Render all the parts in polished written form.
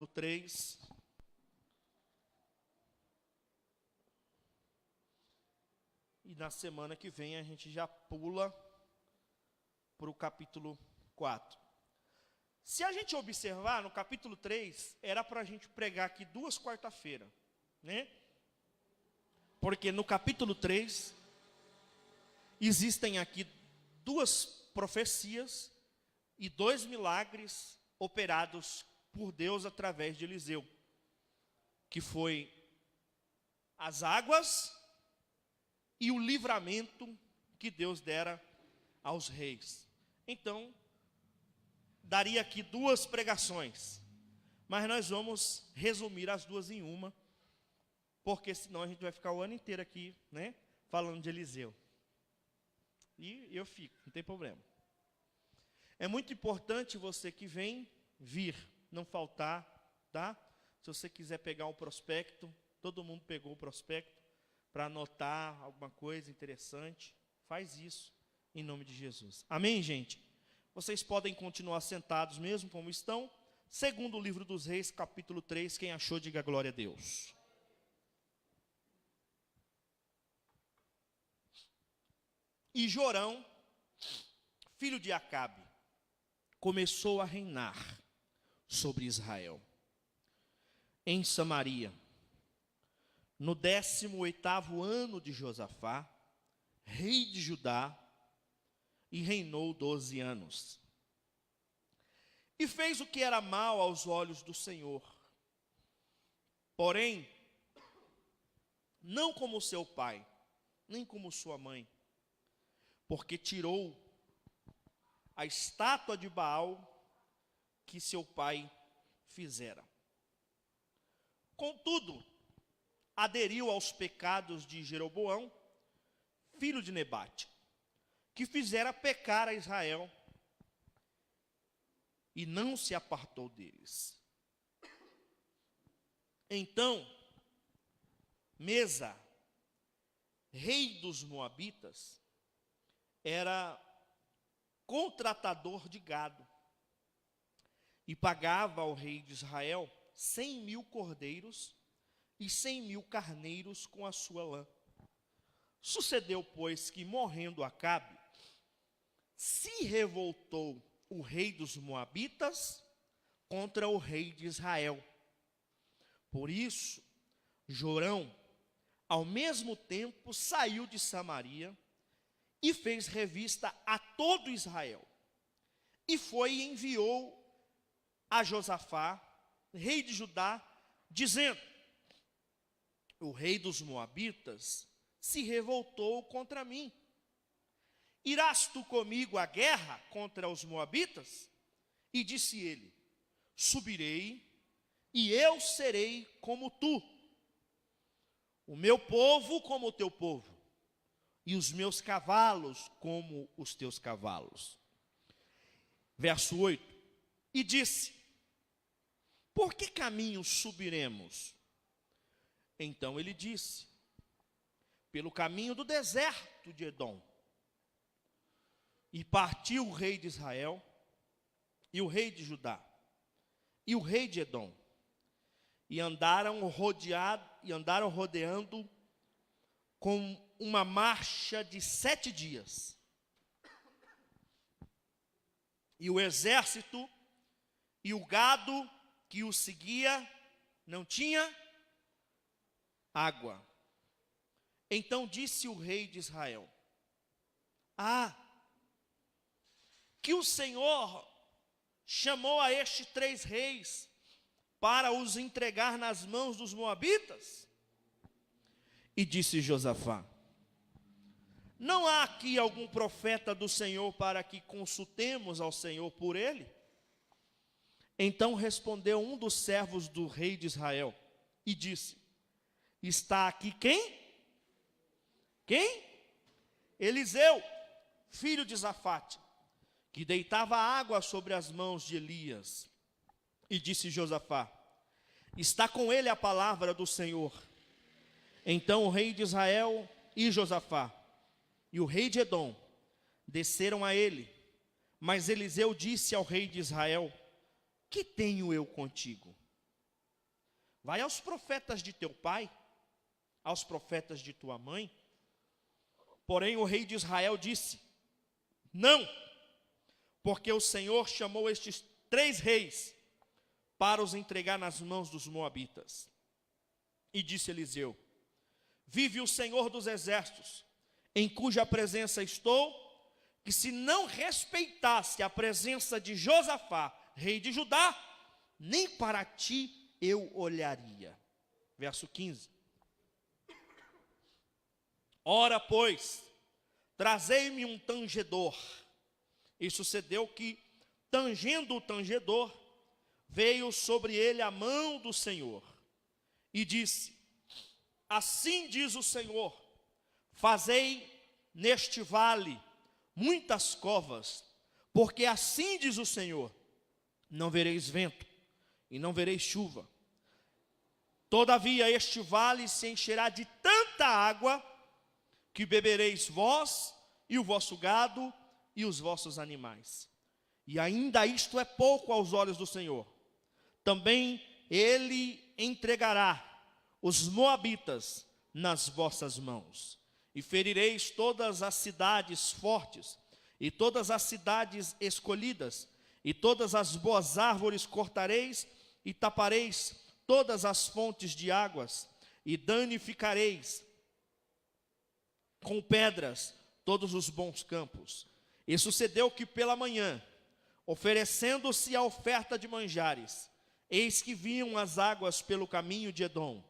3. E na semana que vem a gente já pula para o capítulo 4. Se a gente observar, no capítulo 3, era para a gente pregar aqui 2 quarta-feiras, né? Porque no capítulo 3, existem aqui 2 profecias e 2 milagres operados por Deus através de Eliseu, que foi as águas e o livramento que Deus dera aos reis. Então, daria aqui 2 pregações, mas nós vamos resumir as 2 em uma, porque senão a gente vai ficar o ano inteiro aqui, né, falando de Eliseu. E eu fico, não tem problema. É muito importante você que vem vir, não faltar, tá? Se você quiser pegar um prospecto, todo mundo pegou o prospecto, para anotar alguma coisa interessante, faz isso em nome de Jesus. Amém, gente? Vocês podem continuar sentados mesmo como estão. Segundo o livro dos Reis, capítulo 3, quem achou, diga glória a Deus. E Jorão, filho de Acabe, começou a reinar sobre Israel, em Samaria, no 18º ano de Josafá, rei de Judá, e reinou 12 anos. E fez o que era mal aos olhos do Senhor, porém, não como seu pai, nem como sua mãe, porque tirou a estátua de Baal que seu pai fizera. Contudo, aderiu aos pecados de Jeroboão, filho de Nebate, que fizera pecar a Israel, e não se apartou deles. Então, Mesa, rei dos Moabitas, era contratador de gado, e pagava ao rei de Israel 100.000 cordeiros e 100.000 carneiros com a sua lã. Sucedeu, pois, que morrendo Acabe, se revoltou o rei dos Moabitas contra o rei de Israel. Por isso, Jorão, ao mesmo tempo, saiu de Samaria e fez revista a todo Israel. E foi e enviou a Josafá, rei de Judá, dizendo: o rei dos Moabitas se revoltou contra mim. Irás tu comigo à guerra contra os Moabitas? E disse ele: subirei, e eu serei como tu, o meu povo como o teu povo, e os meus cavalos como os teus cavalos. Verso 8: e disse: por que caminho subiremos? Então ele disse: pelo caminho do deserto de Edom. E partiu o rei de Israel, e o rei de Judá, e o rei de Edom, e andaram rodeando com uma marcha de 7 dias. E o exército e o gado que o seguia não tinha água. Então disse o rei de Israel: que o Senhor chamou a estes 3 reis para os entregar nas mãos dos moabitas? E disse Josafá: não há aqui algum profeta do Senhor para que consultemos ao Senhor por ele? Então respondeu um dos servos do rei de Israel e disse: está aqui quem? Quem? Eliseu, filho de Safate, que deitava água sobre as mãos de Elias. E disse Josafá: está com ele a palavra do Senhor. Então o rei de Israel e Josafá e o rei de Edom desceram a ele. Mas Eliseu disse ao rei de Israel: que tenho eu contigo? vai aos profetas de teu pai, aos profetas de tua mãe. Porém o rei de Israel disse: não, porque o Senhor chamou estes 3 reis para os entregar nas mãos dos moabitas. E disse Eliseu: vive o Senhor dos exércitos, em cuja presença estou, que se não respeitasse a presença de Josafá, rei de Judá, nem para ti eu olharia. Verso 15. Ora, pois, trazei-me um tangedor. E sucedeu que, tangendo o tangedor, veio sobre ele a mão do Senhor. E disse: assim diz o Senhor, fazei neste vale muitas covas, porque assim diz o Senhor, não vereis vento, e não vereis chuva. Todavia este vale se encherá de tanta água, que bebereis vós, e o vosso gado, e os vossos animais. E ainda isto é pouco aos olhos do Senhor. Também ele entregará os moabitas nas vossas mãos. E ferireis todas as cidades fortes, e todas as cidades escolhidas, e todas as boas árvores cortareis, e tapareis todas as fontes de águas, e danificareis com pedras todos os bons campos. E sucedeu que pela manhã, oferecendo-se a oferta de manjares, eis que vinham as águas pelo caminho de Edom,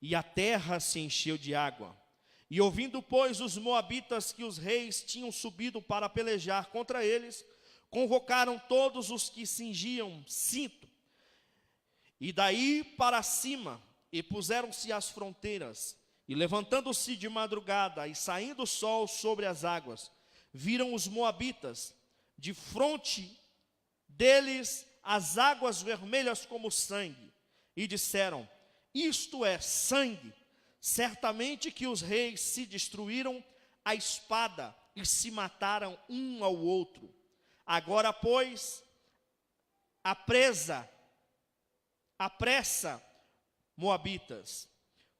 e a terra se encheu de água. E ouvindo, pois, os moabitas que os reis tinham subido para pelejar contra eles, convocaram todos os que cingiam cinto, e daí para cima, e puseram-se às fronteiras, e levantando-se de madrugada, e saindo o sol sobre as águas, viram os moabitas, de fronte deles as águas vermelhas como sangue, e disseram: isto é sangue. Certamente que os reis se destruíram a espada e se mataram um ao outro. Agora, pois, apressa, moabitas.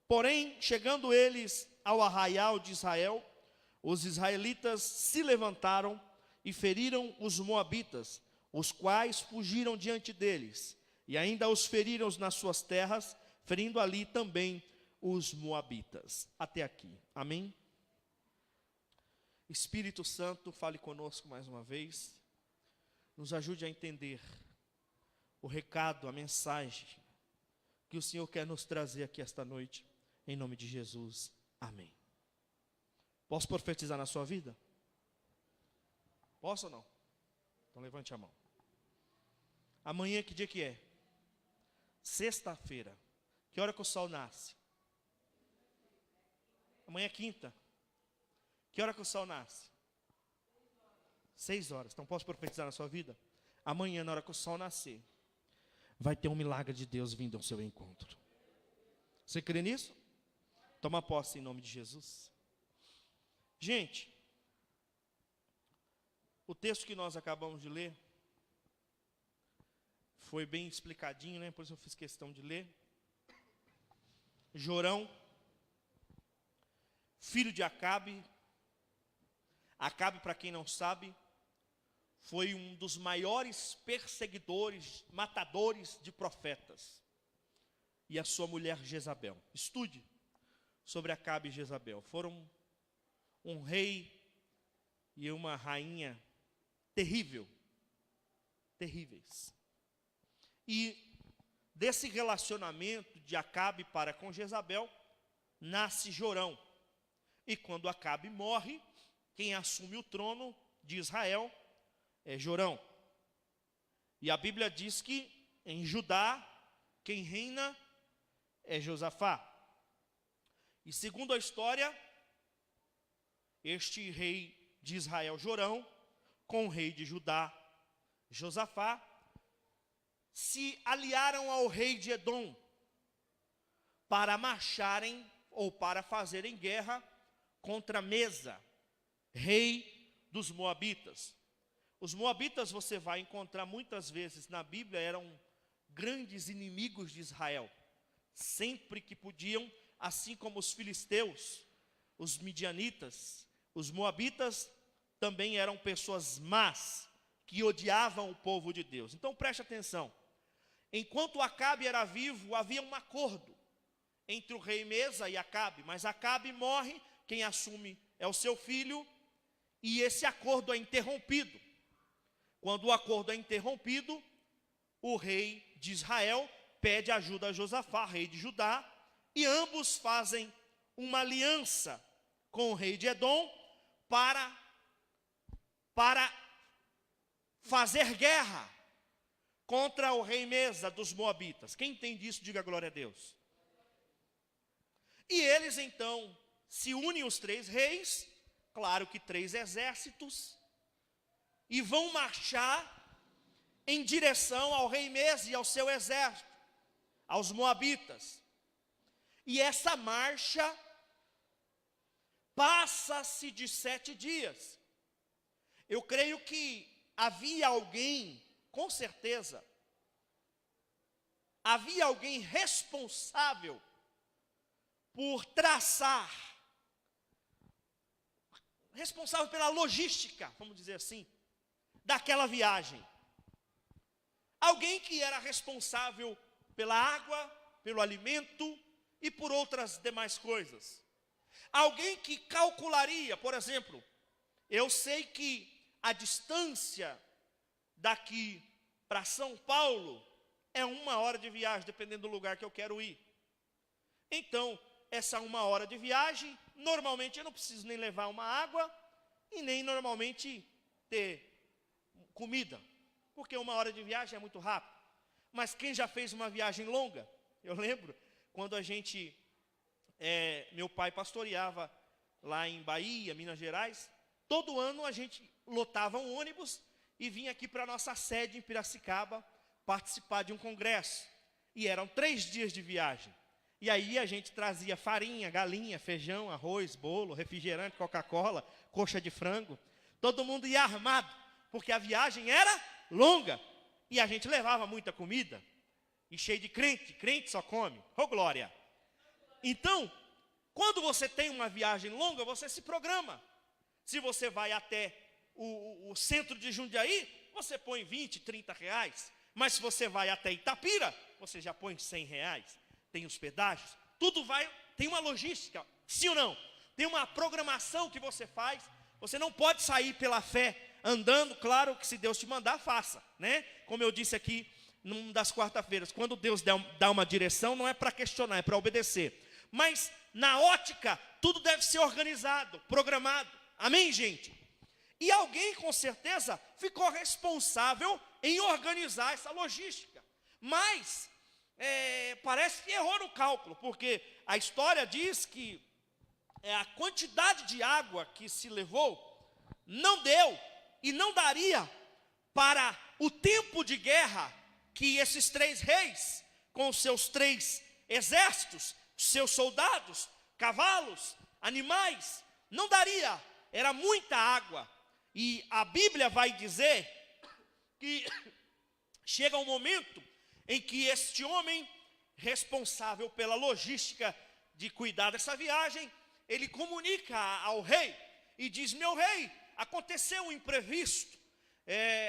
Porém, chegando eles ao arraial de Israel, os israelitas se levantaram e feriram os moabitas, os quais fugiram diante deles, e ainda os feriram nas suas terras, ferindo ali também os moabitas. Até aqui, amém? Espírito Santo, fale conosco mais uma vez, nos ajude a entender o recado, a mensagem que o Senhor quer nos trazer aqui esta noite, em nome de Jesus, amém. Posso profetizar na sua vida? Posso ou não? Então levante a mão. Amanhã, que dia que é? Sexta-feira. Que hora que o sol nasce? Amanhã é quinta. Que hora que o sol nasce? 6 horas. Então posso profetizar na sua vida? Amanhã, na hora que o sol nascer, vai ter um milagre de Deus vindo ao seu encontro. Você crê nisso? Toma posse em nome de Jesus. Gente, o texto que nós acabamos de ler foi bem explicadinho, né? Por isso eu fiz questão de ler. Jorão, filho de Acabe. Acabe, para quem não sabe, foi um dos maiores perseguidores, matadores de profetas. E a sua mulher Jezabel. Estude sobre Acabe e Jezabel. Foram um rei e uma rainha terríveis. E desse relacionamento de Acabe para com Jezabel, nasce Jorão. E quando Acabe morre, quem assume o trono de Israel é Jorão. E a Bíblia diz que em Judá, quem reina é Josafá. E segundo a história, este rei de Israel, Jorão, com o rei de Judá, Josafá, se aliaram ao rei de Edom para marcharem ou para fazerem guerra contra Mesa, rei dos moabitas. Os moabitas você vai encontrar muitas vezes na Bíblia, eram grandes inimigos de Israel. sempre que podiam, assim como os filisteus, os midianitas, os moabitas, também eram pessoas más, que odiavam o povo de Deus. Então preste atenção, enquanto Acabe era vivo, havia um acordo entre o rei Mesa e Acabe, mas Acabe morre, quem assume é o seu filho, e esse acordo é interrompido. Quando o acordo é interrompido, o rei de Israel pede ajuda a Josafá, rei de Judá, e ambos fazem uma aliança com o rei de Edom para fazer guerra contra o rei Mesa dos moabitas. Quem entende isso, diga glória a Deus. E eles então se unem, os três reis, claro que 3 exércitos, e vão marchar em direção ao rei Mesa e ao seu exército, aos moabitas. E essa marcha passa-se de 7 dias. Eu creio que havia alguém, com certeza, havia alguém responsável por traçar, responsável pela logística, vamos dizer assim, daquela viagem. Alguém que era responsável pela água, pelo alimento e por outras demais coisas. Alguém que calcularia, por exemplo, eu sei que a distância daqui para São Paulo é 1 hora de viagem, dependendo do lugar que eu quero ir. Então, essa 1 hora de viagem, normalmente eu não preciso nem levar uma água e nem normalmente ter comida, porque 1 hora de viagem é muito rápido. Mas quem já fez uma viagem longa, eu lembro, quando meu pai pastoreava lá em Bahia, Minas Gerais, todo ano a gente lotava um ônibus e vinha aqui para a nossa sede em Piracicaba participar de um congresso. E eram 3 dias de viagem. E aí a gente trazia farinha, galinha, feijão, arroz, bolo, refrigerante, Coca-Cola, coxa de frango. Todo mundo ia armado, porque a viagem era longa. E a gente levava muita comida. E cheio de crente só come. Ô glória! Então, quando você tem uma viagem longa, você se programa. Se você vai até o centro de Jundiaí, você põe 20, 30 reais. Mas se você vai até Itapira, você já põe 100 reais. Tem os pedágios, tudo vai, tem uma logística, sim ou não? Tem uma programação que você faz. Você não pode sair pela fé andando, claro que se Deus te mandar, faça, né? Como eu disse aqui, numa das quarta-feiras, quando Deus dá uma direção, não é para questionar, é para obedecer. Mas na ótica, tudo deve ser organizado, programado. Amém, gente? E alguém, com certeza, ficou responsável em organizar essa logística. Mas parece que errou no cálculo, porque a história diz que a quantidade de água que se levou não deu e não daria para o tempo de guerra que esses 3 reis, com os seus 3 exércitos, seus soldados, cavalos, animais, não daria, era muita água. E a Bíblia vai dizer que chega um momento em que este homem, responsável pela logística de cuidar dessa viagem, ele comunica ao rei e diz: meu rei, aconteceu um imprevisto,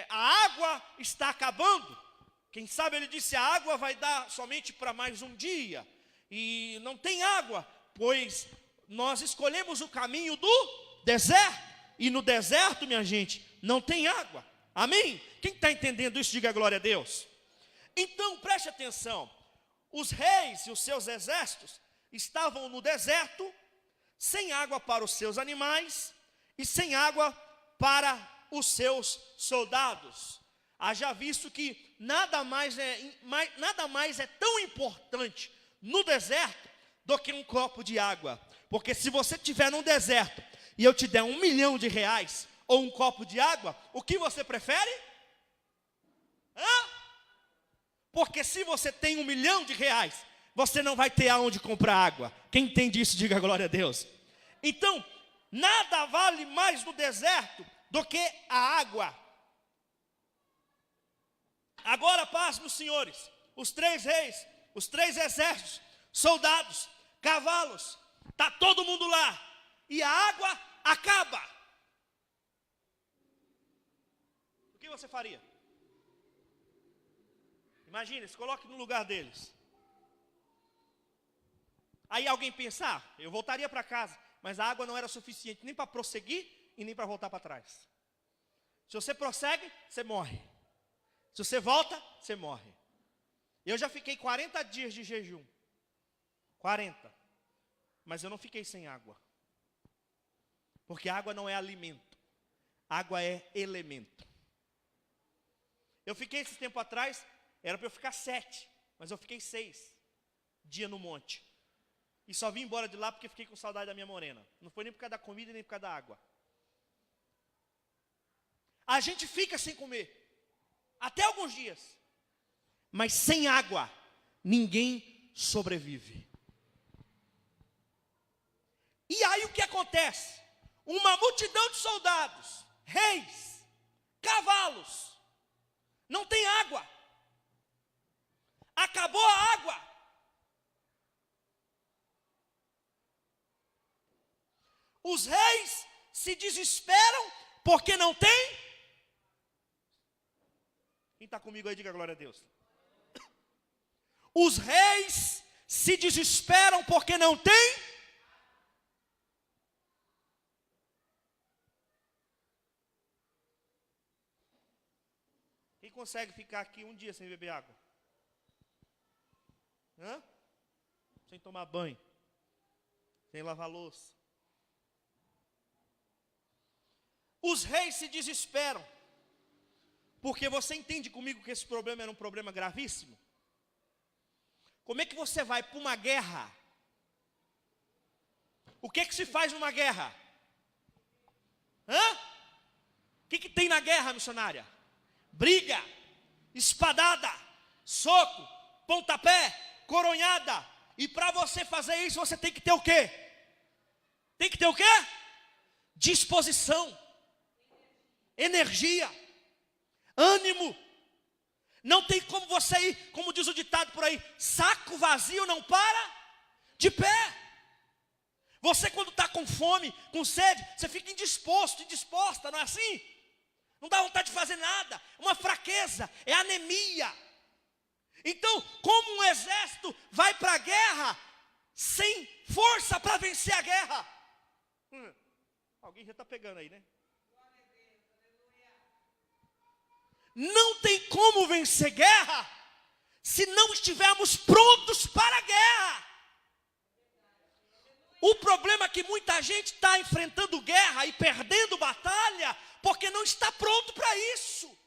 a água está acabando. Quem sabe ele disse, a água vai dar somente para mais um dia, e não tem água, pois nós escolhemos o caminho do deserto, e no deserto, minha gente, não tem água. Amém? Quem está entendendo isso, diga glória a Deus. Então, preste atenção, os reis e os seus exércitos estavam no deserto, sem água para os seus animais, e sem água para os seus soldados. Haja visto que nada mais é tão importante no deserto do que um copo de água. Porque se você estiver num deserto e eu te der R$1 milhão ou um copo de água, o que você prefere? Porque se você tem R$1 milhão, você não vai ter aonde comprar água. Quem entende isso, diga glória a Deus. Então, nada vale mais no deserto do que a água. Agora, pasmem os senhores, os 3 reis, os 3 exércitos, soldados, cavalos, está todo mundo lá, e a água acaba. O que você faria? Imagine, se coloque no lugar deles. Aí alguém pensar, eu voltaria para casa, mas a água não era suficiente nem para prosseguir e nem para voltar para trás. Se você prossegue, você morre. Se você volta, você morre. Eu já fiquei 40 dias de jejum. 40. Mas eu não fiquei sem água. Porque água não é alimento. Água é elemento. Eu fiquei esse tempo atrás, era para eu ficar 7. Mas eu fiquei 6 dias no monte. E só vim embora de lá porque fiquei com saudade da minha morena. Não foi nem por causa da comida, nem por causa da água. A gente fica sem comer. Até alguns dias. Mas sem água, ninguém sobrevive. E aí o que acontece? Uma multidão de soldados, reis, cavalos, não tem água. Acabou a água. Os reis se desesperam porque não tem. Quem está comigo aí, diga glória a Deus. Os reis se desesperam porque não tem. Quem consegue ficar aqui um dia sem beber água? Hã? Sem tomar banho. Sem lavar louça. Os reis se desesperam. Porque você entende comigo que esse problema era um problema gravíssimo? Como é que você vai para uma guerra? O que se faz numa guerra? Hã? O que tem na guerra, missionária? Briga, espadada, soco, pontapé, coronhada. E para você fazer isso, você tem que ter o quê? Tem que ter o quê? Disposição, energia, ânimo. Não tem como você ir, como diz o ditado por aí, saco vazio não para de pé. Você quando está com fome, com sede, você fica indisposto, indisposta, não é assim? Não dá vontade de fazer nada, uma fraqueza, é anemia. Então, como um exército vai para a guerra sem força para vencer a guerra? Alguém já está pegando aí, né? Não tem como vencer guerra se não estivermos prontos para a guerra. O problema é que muita gente está enfrentando guerra e perdendo batalha porque não está pronto para isso.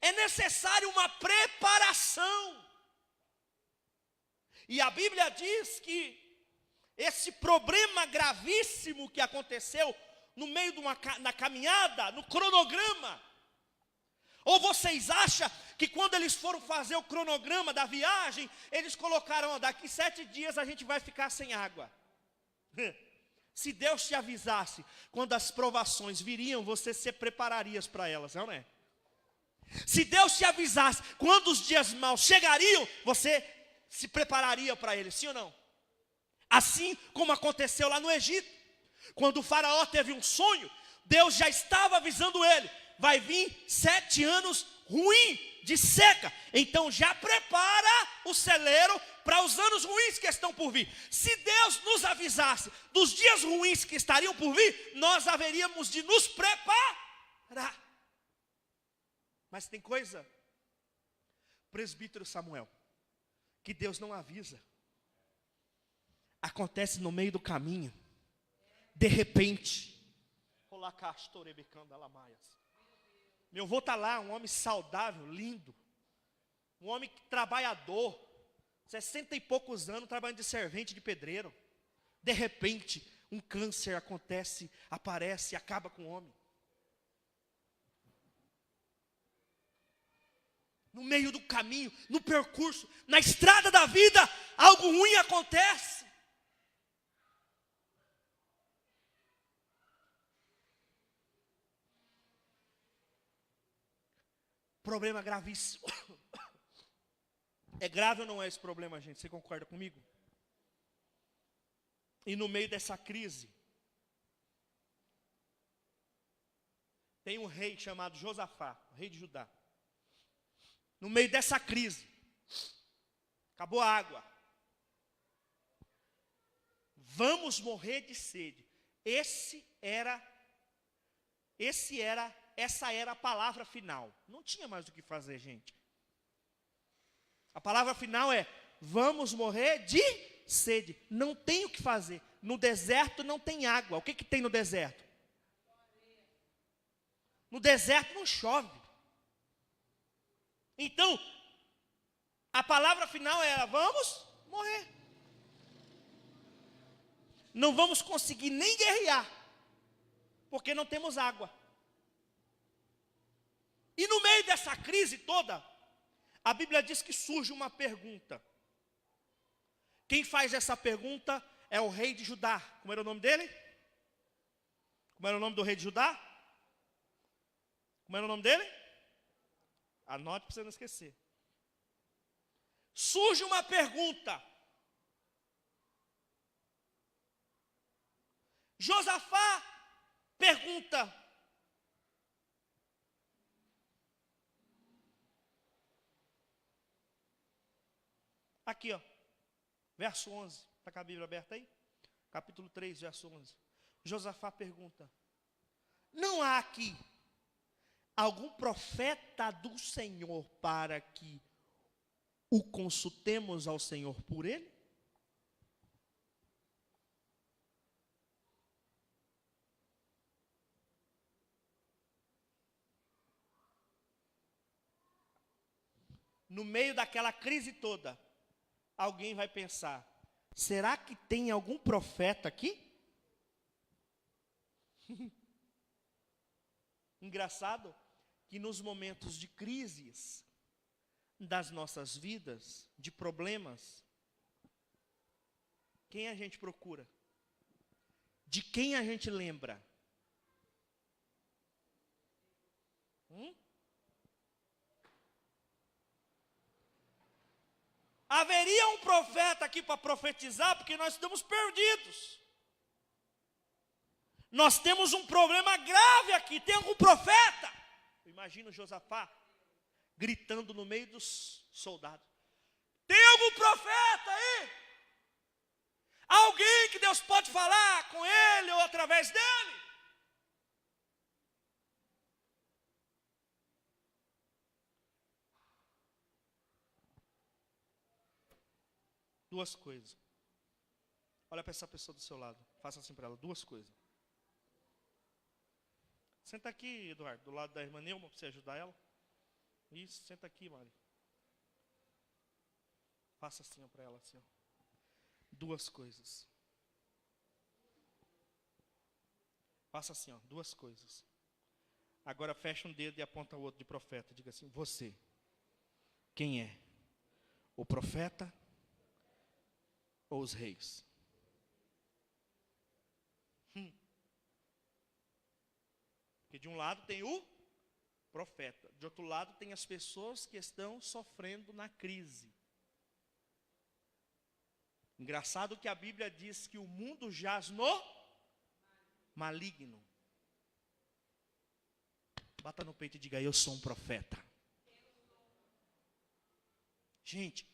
É necessário uma preparação. E a Bíblia diz que esse problema gravíssimo que aconteceu no meio de na caminhada, no cronograma. Ou vocês acham que quando eles foram fazer o cronograma da viagem, eles colocaram, daqui 7 dias a gente vai ficar sem água. Se Deus te avisasse, quando as provações viriam, você se prepararia para elas, não é? Se Deus te avisasse, quando os dias maus chegariam, você se prepararia para eles, sim ou não? Assim como aconteceu lá no Egito. Quando o faraó teve um sonho, Deus já estava avisando ele, vai vir 7 anos ruim, de seca. Então já prepara o celeiro para os anos ruins que estão por vir. Se Deus nos avisasse dos dias ruins que estariam por vir, nós haveríamos de nos preparar. Mas tem coisa, presbítero Samuel, que Deus não avisa. Acontece no meio do caminho. De repente. Meu avô está lá, um homem saudável, lindo. Um homem trabalhador. 60 e poucos anos trabalhando de servente de pedreiro. De repente, um câncer acontece, aparece e acaba com o homem. No meio do caminho, no percurso, na estrada da vida, algo ruim acontece. Problema gravíssimo. É grave ou não é esse problema, gente? Você concorda comigo? E no meio dessa crise, tem um rei chamado Josafá, o rei de Judá. No meio dessa crise, acabou a água. Vamos morrer de sede. Essa era a palavra final. Não tinha mais o que fazer, gente. A palavra final é: vamos morrer de sede. Não tem o que fazer. No deserto não tem água. O que tem no deserto? No deserto não chove. Então, a palavra final era: vamos morrer. Não vamos conseguir nem guerrear, porque não temos água. E no meio dessa crise toda, a Bíblia diz que surge uma pergunta. Quem faz essa pergunta é o rei de Judá. Como era o nome dele? Como era o nome do rei de Judá? Como era o nome dele? Anote para você não esquecer. Surge uma pergunta. Josafá pergunta: aqui, ó, verso 11, está com a Bíblia aberta aí? Capítulo 3, verso 11. Josafá pergunta: não há aqui algum profeta do Senhor para que o consultemos ao Senhor por ele? No meio daquela crise toda, alguém vai pensar: será que tem algum profeta aqui? Engraçado que nos momentos de crises das nossas vidas, de problemas, quem a gente procura? De quem a gente lembra? Haveria um profeta aqui para profetizar, porque nós estamos perdidos. Nós temos um problema grave aqui. Tem algum profeta? Imagina Josafá gritando no meio dos soldados: tem algum profeta aí? Alguém que Deus pode falar com ele ou através dele? Duas coisas. Olha para essa pessoa do seu lado. Faça assim para ela. Duas coisas. Senta aqui, Eduardo, do lado da irmã Neuma, para você ajudar ela. Isso, senta aqui, Mari. Faça assim para ela, assim, ó. Duas coisas. Faça assim, ó, duas coisas. Agora fecha um dedo e aponta o outro de profeta. Diga assim: você, quem é? O profeta ou os reis? Porque de um lado tem o profeta, de outro lado tem as pessoas que estão sofrendo na crise. Engraçado que a Bíblia diz que o mundo jaz no maligno. Bata no peito e diga: eu sou um profeta. Gente,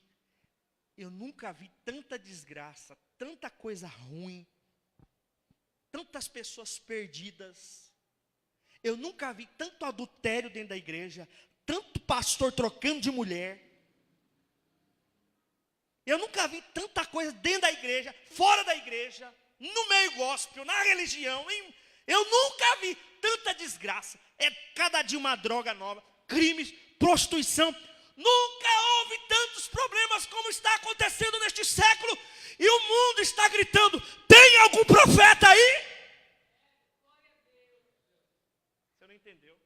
eu nunca vi tanta desgraça, tanta coisa ruim, tantas pessoas perdidas. Eu nunca vi tanto adultério dentro da igreja, tanto pastor trocando de mulher. Eu nunca vi tanta coisa dentro da igreja, fora da igreja, no meio gospel, na religião. Eu nunca vi tanta desgraça. É cada dia uma droga nova, crimes, prostituição. Nunca houve tantos problemas como está acontecendo neste século. E o mundo está gritando: tem algum profeta aí? Você não entendeu?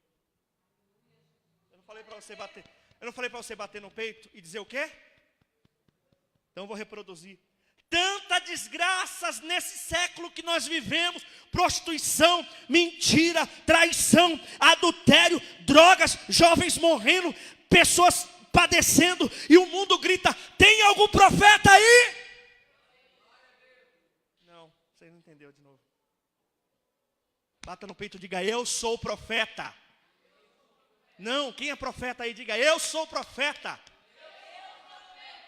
Eu não falei para você bater. Eu não falei para você bater no peito e dizer o quê? Então eu vou reproduzir. Tanta desgraças nesse século que nós vivemos: prostituição, mentira, traição, adultério, drogas, jovens morrendo, pessoas padecendo, e o mundo grita: tem algum profeta aí? Não, você não entendeu de novo. Bata no peito e diga: eu sou o profeta. Não, quem é profeta aí, diga: eu sou o profeta.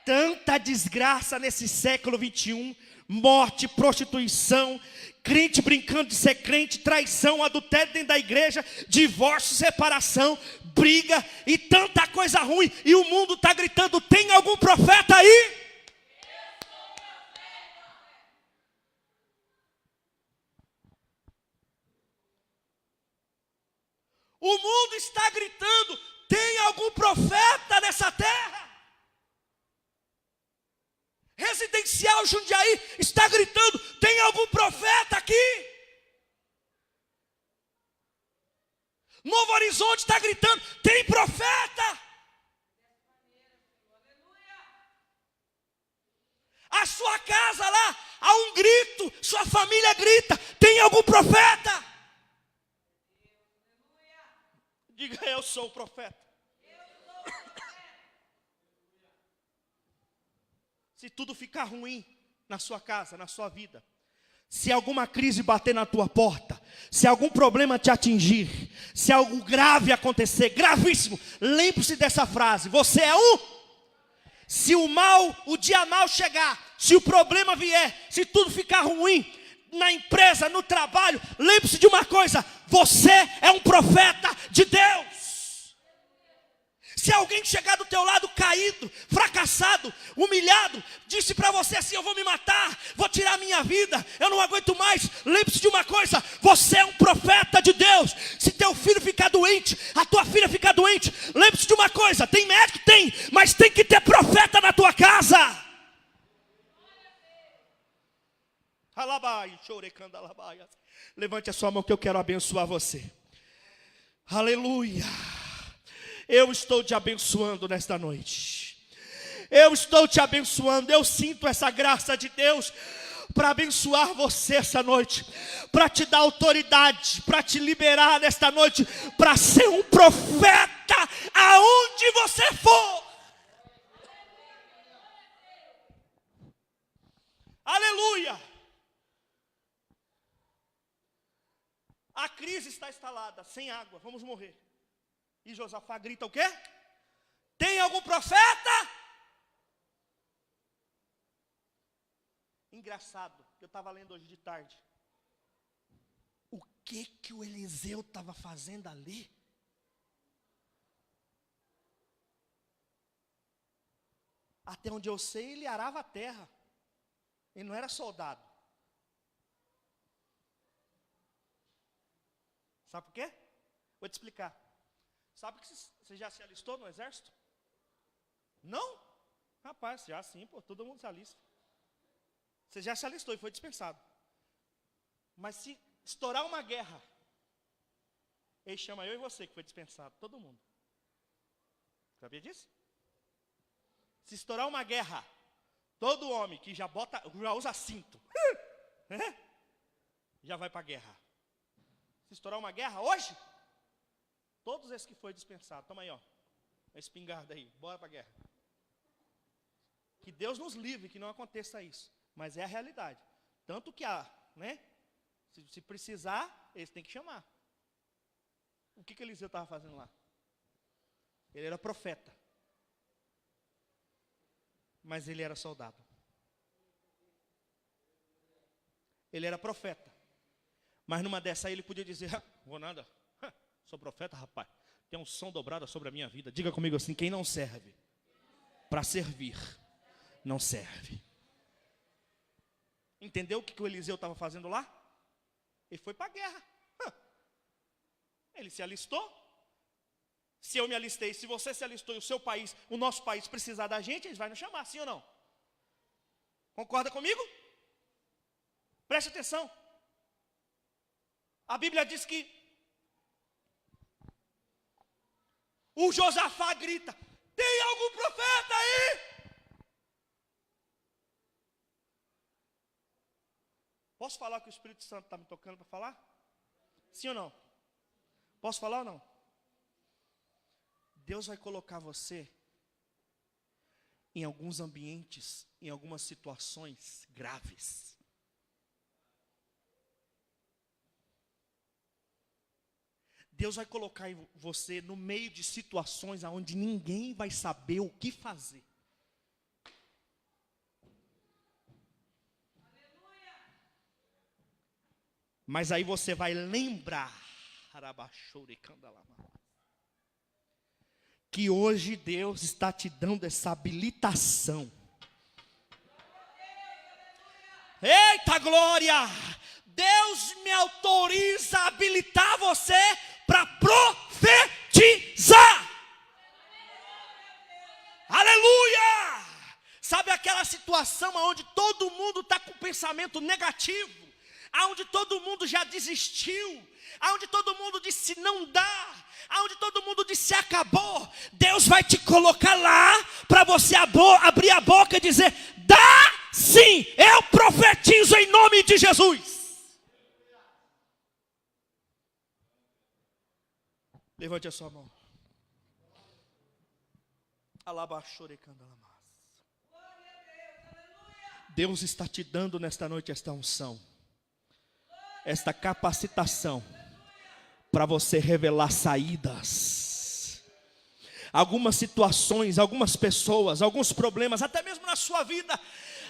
Tanta desgraça nesse século 21, morte, prostituição, crente brincando de ser crente, traição, adultério dentro da igreja, divórcio, separação, briga e tanta coisa ruim. E o mundo está gritando: tem algum profeta aí? O mundo está gritando: tem algum profeta nessa terra? Residencial Jundiaí está gritando: tem algum profeta aqui? Novo Horizonte está gritando: tem profeta? A sua casa lá, há um grito, sua família grita: tem algum profeta? Diga: eu sou o profeta. Se tudo ficar ruim na sua casa, na sua vida, se alguma crise bater na tua porta, se algum problema te atingir, se algo grave acontecer, gravíssimo, lembre-se dessa frase: você é um. Se o dia mal chegar, se o problema vier, se tudo ficar ruim, na empresa, no trabalho, lembre-se de uma coisa: você é um profeta de Deus. Se alguém chegar do teu lado caído, fracassado, humilhado, disse para você assim: eu vou me matar, vou tirar a minha vida, eu não aguento mais, lembre-se de uma coisa: você é um profeta de Deus. Se teu filho ficar doente, a tua filha ficar doente, lembre-se de uma coisa: tem médico? Tem, mas tem que ter profeta na tua casa. Levante a sua mão que eu quero abençoar você. Aleluia. Eu estou te abençoando nesta noite. Eu estou te abençoando. Eu sinto essa graça de Deus para abençoar você essa noite, para te dar autoridade, para te liberar nesta noite, para ser um profeta aonde você for. Aleluia. A crise está instalada, sem água, vamos morrer. E Josafá grita o quê? Tem algum profeta? Engraçado, eu estava lendo hoje de tarde. O que o Eliseu estava fazendo ali? Até onde eu sei, ele arava a terra. Ele não era soldado. Sabe por quê? Vou te explicar. Sabe que você já se alistou no exército? Não? Rapaz, já sim, pô, todo mundo se alista. Você já se alistou e foi dispensado. Mas se estourar uma guerra, ele chama eu e você que foi dispensado, todo mundo. Sabia disso? Se estourar uma guerra, todo homem que já usa cinto, já vai para a guerra. Se estourar uma guerra hoje, todos esses que foi dispensado, toma aí, ó, a espingarda aí, bora para a guerra. Que Deus nos livre, que não aconteça isso, mas é a realidade. Tanto que se precisar, eles têm que chamar. O que Eliseu estava fazendo lá? Ele era profeta, mas ele era soldado. Ele era profeta, mas numa dessa aí ele podia dizer: vou nada, sou profeta, rapaz, tem um som dobrado sobre a minha vida. Diga comigo assim: quem não serve para servir, não serve. Entendeu o que o Eliseu estava fazendo lá? Ele foi para a guerra. Ele se alistou. Se eu me alistei, se você se alistou e o seu país, o nosso país precisar da gente, eles vão nos chamar, sim ou não? Concorda comigo? Preste atenção. A Bíblia diz que o Josafá grita: tem algum profeta aí? Posso falar que o Espírito Santo está me tocando para falar? Sim ou não? Posso falar ou não? Deus vai colocar você em alguns ambientes, em algumas situações graves. Deus vai colocar você no meio de situações onde ninguém vai saber o que fazer. Mas aí você vai lembrar que hoje Deus está te dando essa habilitação. Eita glória! Deus me autoriza a habilitar você para profetizar. Aleluia! Sabe aquela situação onde todo mundo está com pensamento negativo? Aonde todo mundo já desistiu, aonde todo mundo disse não dá, aonde todo mundo disse acabou, Deus vai te colocar lá para você abrir a boca e dizer, dá sim, eu profetizo em nome de Jesus. Levante a sua mão. Deus está te dando nesta noite esta unção, esta capacitação para você revelar saídas. Algumas situações, algumas pessoas, alguns problemas, até mesmo na sua vida,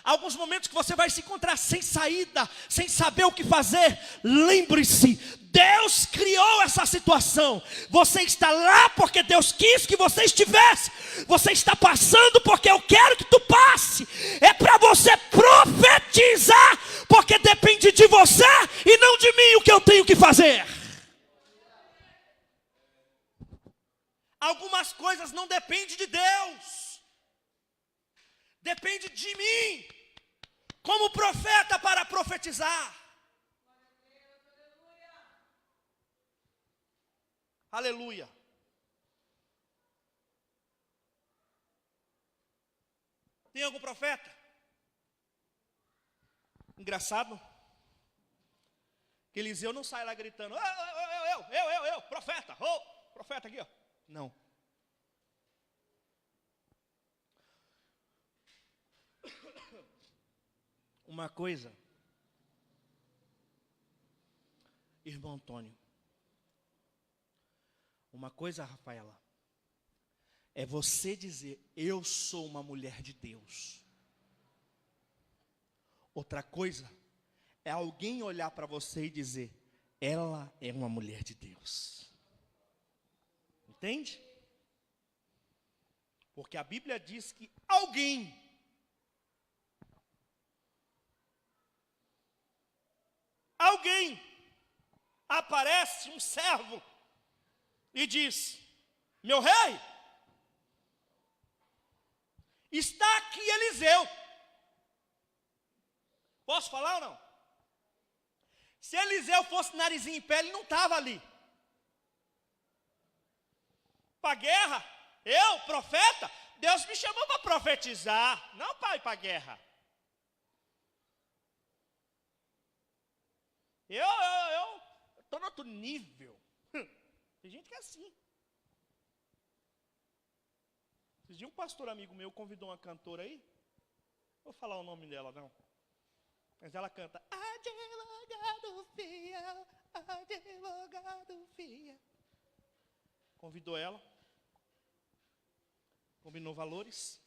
alguns momentos que você vai se encontrar sem saída, sem saber o que fazer. Lembre-se, Deus criou essa situação. Você está lá porque Deus quis que você estivesse. Você está passando porque eu quero que tu passe. É para você profetizar, porque depende de você e não de mim o que eu tenho que fazer. Algumas coisas não dependem de Deus, depende de mim, como profeta, para profetizar. Aleluia. Tem algum profeta? Engraçado que Eliseu não sai lá gritando, eu, profeta, profeta aqui, ó. Não. Uma coisa, irmão Antônio, uma coisa, Rafaela, é você dizer, eu sou uma mulher de Deus. Outra coisa, é alguém olhar para você e dizer, ela é uma mulher de Deus. Entende? Porque a Bíblia diz que alguém aparece, um servo, e diz, meu rei, está aqui Eliseu. Posso falar ou não? Se Eliseu fosse narizinho em pé, ele não estava ali. Para a guerra, eu, profeta, Deus me chamou para profetizar, não para ir para a guerra. Eu estou no outro nível. Tem gente que é assim. Esses dias um pastor amigo meu convidou uma cantora aí, não vou falar o nome dela não, mas ela canta, advogado fiel, advogado fiel. Convidou ela, combinou valores,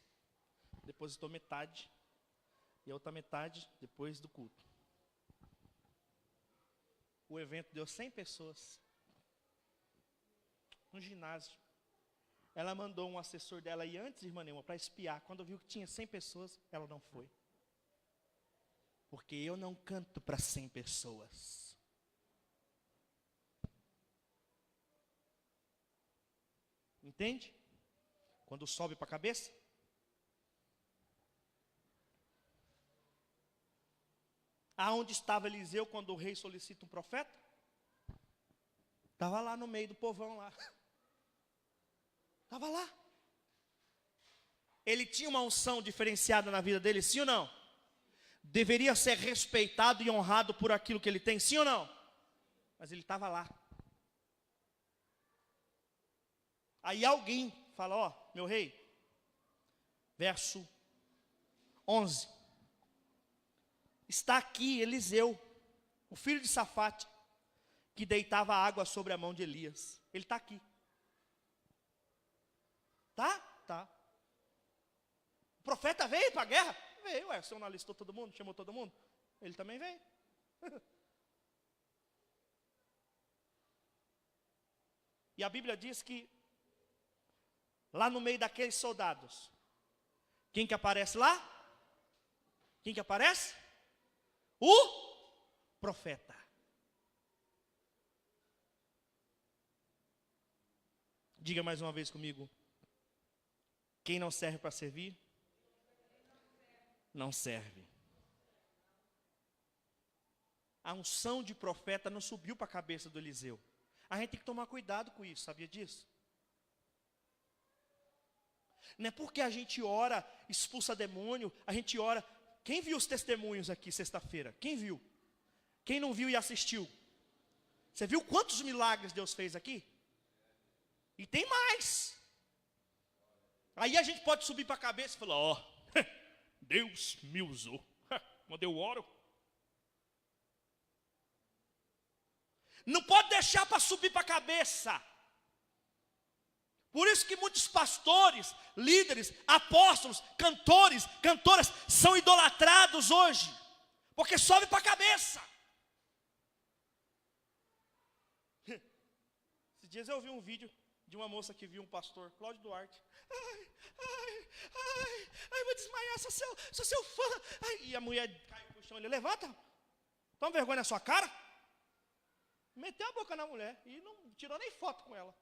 depositou metade, e a outra metade depois do culto. O evento deu 100 pessoas, no ginásio. Ela mandou um assessor dela ir antes, irmã Neuma, para espiar. Quando viu que tinha 100 pessoas, ela não foi. Porque eu não canto para 100 pessoas. Entende? Quando sobe para a cabeça. Aonde estava Eliseu quando o rei solicita um profeta? Estava lá no meio do povão lá. Estava lá. Ele tinha uma unção diferenciada na vida dele, sim ou não? Deveria ser respeitado e honrado por aquilo que ele tem, sim ou não? Mas ele estava lá. Aí alguém fala, ó, meu rei, verso 11. Está aqui Eliseu, o filho de Safate, que deitava água sobre a mão de Elias. Ele está aqui. Tá? Tá. O profeta veio para a guerra? Veio, o senhor não alistou todo mundo, chamou todo mundo? Ele também veio. E a Bíblia diz que lá no meio daqueles soldados, quem que aparece lá? Quem que aparece? O profeta. Diga mais uma vez comigo. Quem não serve para servir, não serve. A unção de profeta não subiu para a cabeça do Eliseu. A gente tem que tomar cuidado com isso, sabia disso? Não é porque a gente ora, expulsa demônio, a gente ora. Quem viu os testemunhos aqui sexta-feira? Quem viu? Quem não viu e assistiu? Você viu quantos milagres Deus fez aqui? E tem mais. Aí a gente pode subir para a cabeça e falar, ó, Deus me usou. Quando eu oro. Não pode deixar para subir para a cabeça. Por isso que muitos pastores, líderes, apóstolos, cantores, cantoras são idolatrados hoje. Porque sobe para a cabeça. Esses dias eu vi um vídeo de uma moça que viu um pastor, Cláudio Duarte. Ai, vou desmaiar, sou seu fã. Ai, e a mulher caiu no chão, ele levanta. Toma vergonha na sua cara. Meteu a boca na mulher e não tirou nem foto com ela.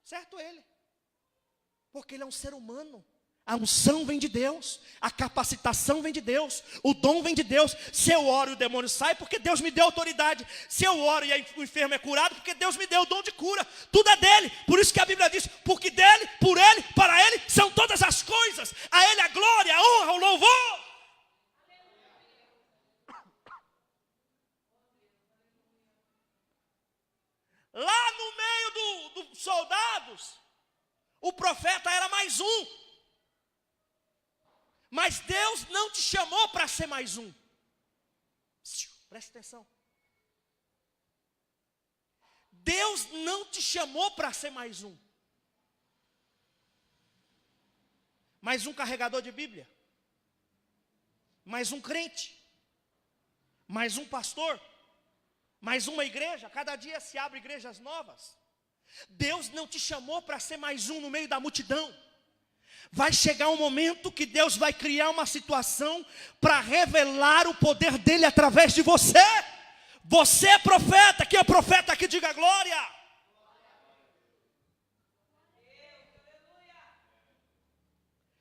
Certo ele. Porque ele é um ser humano. A unção vem de Deus. A capacitação vem de Deus. O dom vem de Deus. Se eu oro e o demônio sai, porque Deus me deu autoridade. Se eu oro e o enfermo é curado, porque Deus me deu o dom de cura. Tudo é dele. Por isso que a Bíblia diz, porque dele, por ele, para ele, são todas as coisas. A ele a glória, a honra, o louvor. Lá no meio dos soldados, o profeta era mais um. Mas Deus não te chamou para ser mais um. Presta atenção. Deus não te chamou para ser mais um. Mais um carregador de Bíblia. Mais um crente. Mais um pastor. Mais uma igreja, cada dia se abre igrejas novas. Deus não te chamou para ser mais um no meio da multidão. Vai chegar um momento que Deus vai criar uma situação para revelar o poder dele através de você. Você é profeta, quem é profeta aqui diga glória.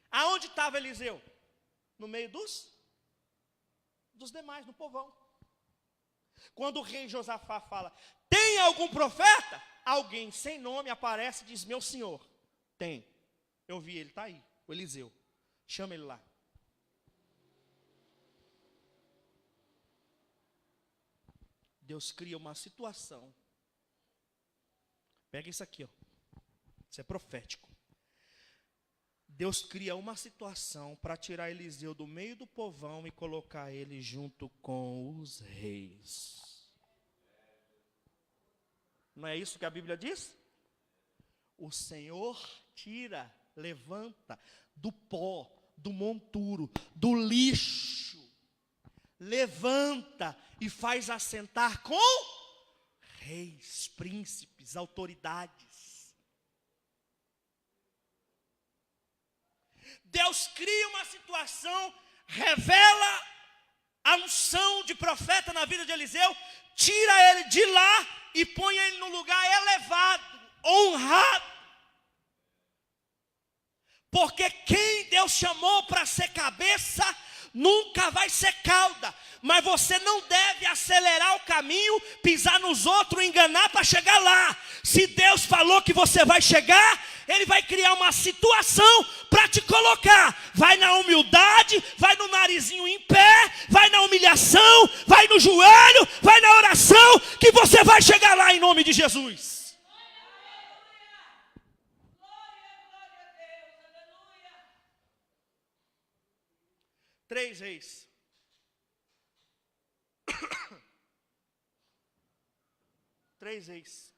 Aonde estava Eliseu? No meio dos demais, no povão. Quando o rei Josafá fala, tem algum profeta? Alguém sem nome aparece e diz, meu senhor, tem. Eu vi ele, está aí, o Eliseu. Chama ele lá. Deus cria uma situação. Pega isso aqui, ó. Isso é profético. Deus cria uma situação para tirar Eliseu do meio do povão e colocar ele junto com os reis. Não é isso que a Bíblia diz? O Senhor tira, levanta do pó, do monturo, do lixo. Levanta e faz assentar com reis, príncipes, autoridades. Deus cria uma situação, revela a unção de profeta na vida de Eliseu, tira ele de lá e põe ele num lugar elevado, honrado. Porque quem Deus chamou para ser cabeça, nunca vai ser cauda. Mas você não deve acelerar o caminho, pisar nos outros, enganar para chegar lá. Se Deus falou que você vai chegar, Ele vai criar uma situação para te colocar. Vai na humildade, vai no narizinho em pé, vai na humilhação, vai no joelho, vai na oração, que você vai chegar lá em nome de Jesus. 3 Reis. Três Reis.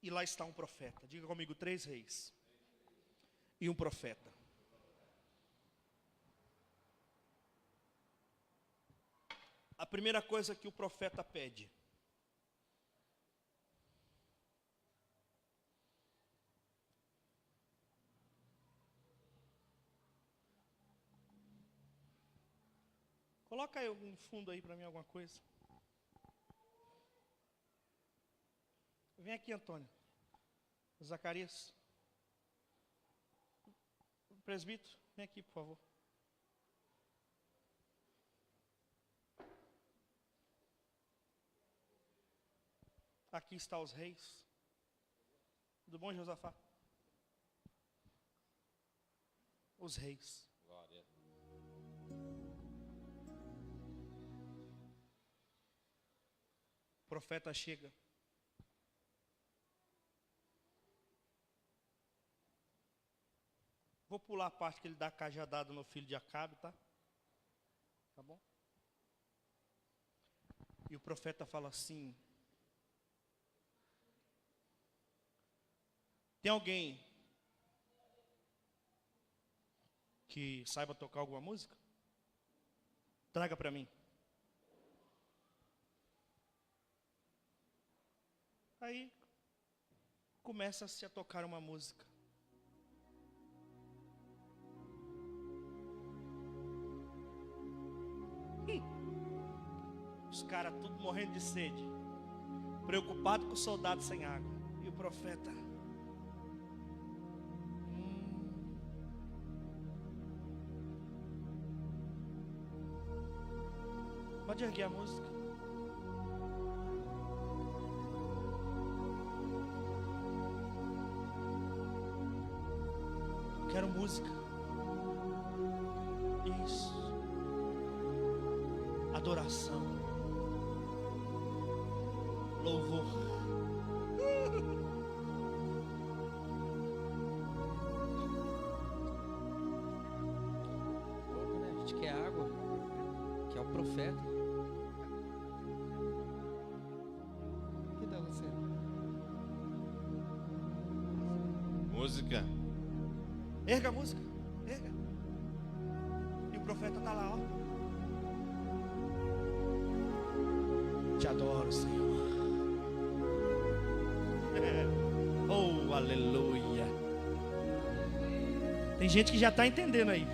E lá está um profeta. Diga comigo, 3 reis. E um profeta. A primeira coisa que o profeta pede. Coloca aí um fundo aí para mim, alguma coisa. Vem aqui, Antônio. Zacarias. Presbítero, vem aqui, por favor. Aqui estão os reis. Tudo bom, Josafá? Os reis. Glória. O profeta chega. Vou pular a parte que ele dá cajadada no filho de Acabe, tá? Tá bom? E o profeta fala assim: tem alguém que saiba tocar alguma música? Traga para mim. Aí começa-se a tocar uma música. Os caras tudo morrendo de sede, preocupado com o soldado sem água. E o profeta: pode erguer a música. Quero música. Isso. Adoração. Louvor. Quando a gente quer água, que é o profeta. Que dá você? Música. Erga a música. Erga. E o profeta está lá, ó. Te adoro, Senhor. Oh, aleluia. Tem gente que já está entendendo aí.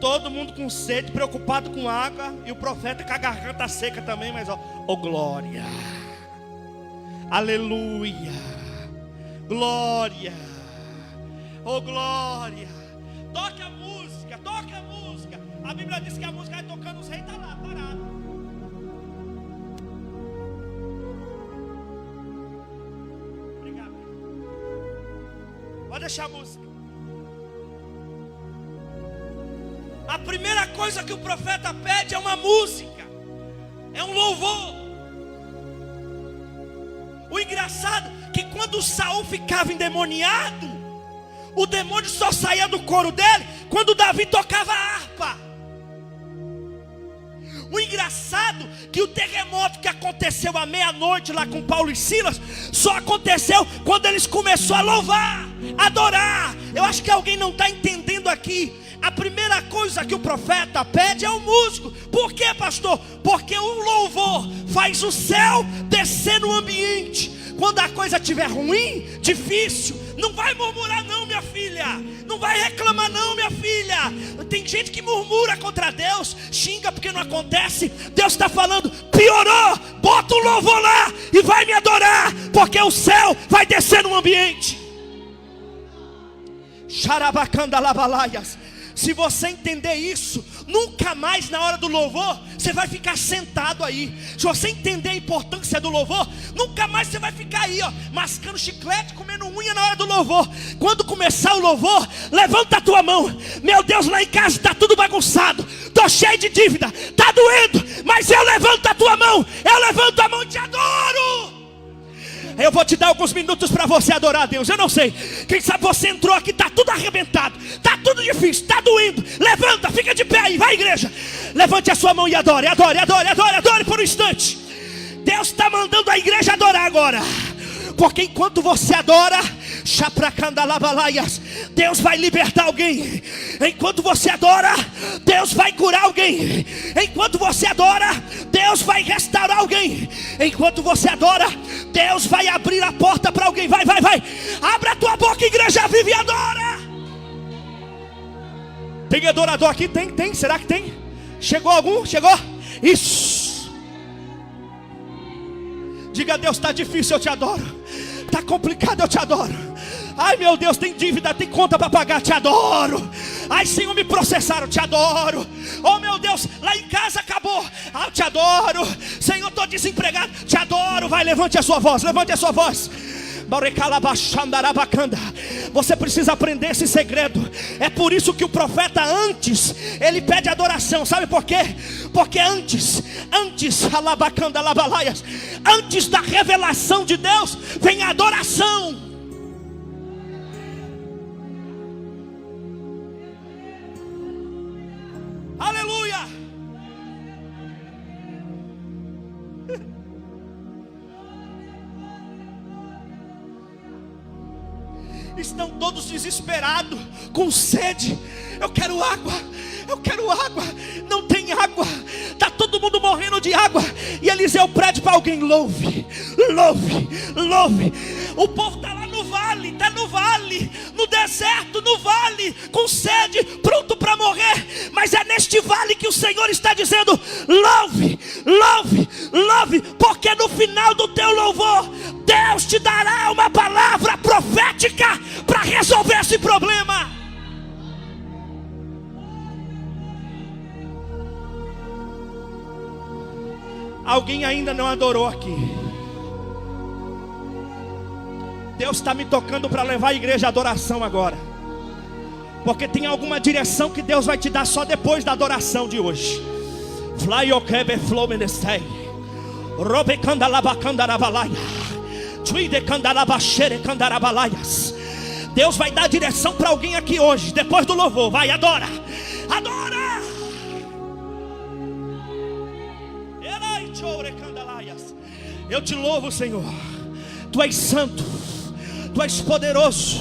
Todo mundo com sede, preocupado com água. E o profeta com a garganta seca também. Mas ó, oh glória. Aleluia. Glória. Oh glória. Toque a música, toque a música. A Bíblia diz que a música vai tocando, os reis estão lá, parado. Pode deixar a música. A primeira coisa que o profeta pede é uma música, é um louvor. O engraçado é que quando Saul ficava endemoniado, o demônio só saía do couro dele quando Davi tocava a harpa. O engraçado é que o terremoto que aconteceu à meia-noite lá com Paulo e Silas só aconteceu quando eles começaram a louvar, a adorar. Eu acho que alguém não está entendendo aqui. A primeira coisa que o profeta pede é o músico. Por quê, pastor? Porque o louvor faz o céu descer no ambiente. Quando a coisa estiver ruim, difícil, não vai murmurar não, minha filha. Não vai reclamar não, minha filha. Tem gente que murmura contra Deus, xinga porque não acontece. Deus está falando: piorou, bota o louvor lá e vai me adorar, porque o céu vai descer no ambiente. Xarabacandalabalaias. Se você entender isso, nunca mais na hora do louvor você vai ficar sentado aí. Se você entender a importância do louvor, nunca mais você vai ficar aí, ó, mascando chiclete, comendo unha na hora do louvor. Quando começar o louvor, levanta a tua mão. Meu Deus, lá em casa está tudo bagunçado, estou cheio de dívida, está doendo, mas eu levanto a tua mão, eu levanto a mão e te adoro. Eu vou te dar alguns minutos para você adorar a Deus. Eu não sei, quem sabe você entrou aqui, está tudo arrebentado, está tudo difícil, está doendo. Levanta, fica de pé aí, vai igreja. Levante a sua mão e adore, adore, adore, adore, adore por um instante. Deus está mandando a igreja adorar agora. Porque enquanto você adora, Deus vai libertar alguém. Enquanto você adora, Deus vai curar alguém. Enquanto você adora, Deus vai restaurar alguém. Enquanto você adora, Deus vai abrir a porta para alguém. Vai, vai, vai. Abra a tua boca, igreja viva, e adora. Tem adorador aqui? Tem, será que tem? Chegou algum? Chegou? Isso. Diga a Deus, está difícil, eu te adoro. Está complicado, eu te adoro. Ai meu Deus, tem dívida, tem conta para pagar, te adoro. Ai Senhor, me processaram, te adoro. Oh meu Deus, lá em casa acabou, eu te adoro. Senhor, estou desempregado, te adoro. Vai, levante a sua voz, levante a sua voz. Você precisa aprender esse segredo. É por isso que o profeta antes, ele pede adoração. Sabe por quê? Porque antes da revelação de Deus, vem a adoração. Aleluia. Estão todos desesperados, com sede. Eu quero água, eu quero água. Não tem água, está todo mundo morrendo de água. E Eliseu pede para alguém: louve, louve, louve. O povo está lá no vale, está no vale, no deserto, no vale, com sede, pronto para morrer. Mas é neste vale que o Senhor está dizendo: louve, louve, louve. Porque no final do teu louvor, Deus te dará uma palavra profética para resolver esse problema. Alguém ainda não adorou aqui. Deus está me tocando para levar a igreja à adoração agora. Porque tem alguma direção que Deus vai te dar só depois da adoração de hoje. Fly o kebe flow menestei. Robe candalabacandarabalaia. Tuide candalabachere candarabalaias. Deus vai dar direção para alguém aqui hoje, depois do louvor. Vai, adora, adora. Eu te louvo, Senhor. Tu és santo, tu és poderoso,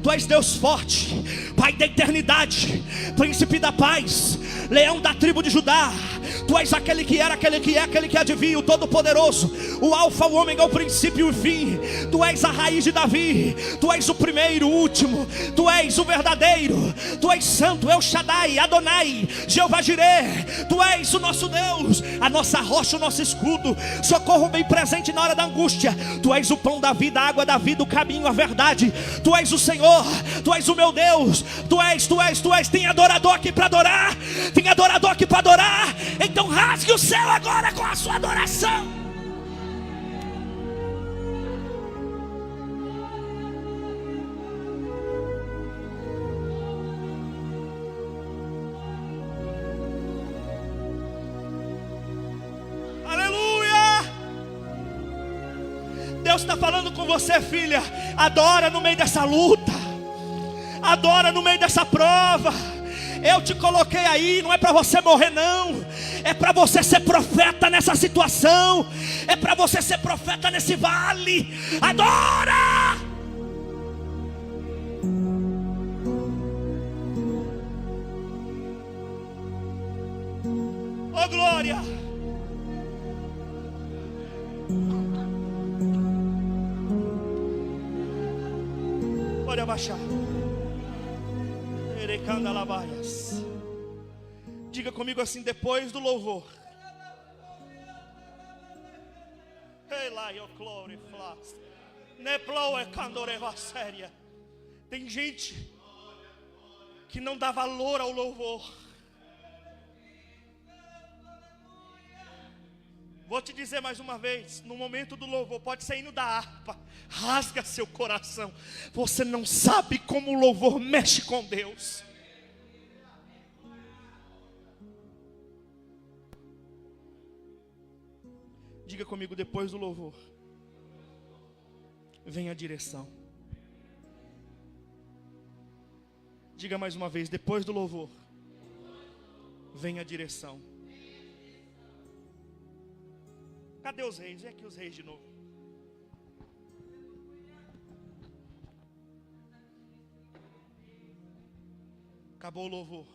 tu és Deus forte, Pai da eternidade, Príncipe da paz, Leão da tribo de Judá. Tu és aquele que era, aquele que é, aquele que há de vir, o Todo-Poderoso, o Alfa, o Ômega, o princípio e o fim. Tu és a raiz de Davi, tu és o primeiro, o último, tu és o verdadeiro, tu és santo, El Shaddai, Adonai, Jeová Jireh. Tu és o nosso Deus, a nossa rocha, o nosso escudo, socorro bem presente na hora da angústia. Tu és o pão da vida, a água da vida, o caminho, a verdade. Tu és o Senhor, tu és o meu Deus. Tu és. Tem adorador aqui para adorar, tem adorador aqui para adorar. Então rasgue o céu agora com a sua adoração. Aleluia! Deus está falando com você, filha. Adora no meio dessa luta, adora no meio dessa prova. Eu te coloquei aí, não é para você morrer não. É para você ser profeta nessa situação. É para você ser profeta nesse vale. Adora! Oh glória! Pode abaixar. Diga comigo assim, depois do louvor. Tem gente que não dá valor ao louvor. Vou te dizer mais uma vez, no momento do louvor, pode ser hino da harpa, rasga seu coração. Você não sabe como o louvor mexe com Deus. Diga comigo, depois do louvor. vem a direção. Diga mais uma vez, depois do louvor, vem a direção. Cadê os reis? Vem aqui os reis de novo. Acabou o louvor.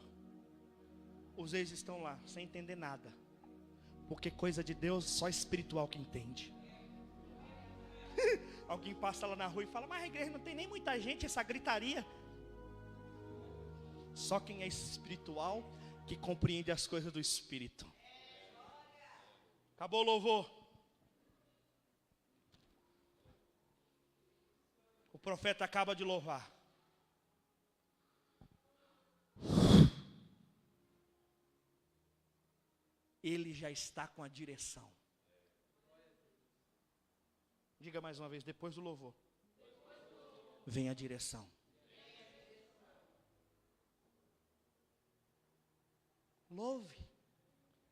Os reis estão lá, sem entender nada. Porque coisa de Deus, só espiritual que entende. Alguém passa lá na rua e fala, mas a igreja não tem nem muita gente, essa gritaria. Só quem é espiritual que compreende as coisas do Espírito. Acabou o louvor. O profeta acaba de louvar. Ele já está com a direção. Diga mais uma vez, depois do louvor, vem a direção. Louve.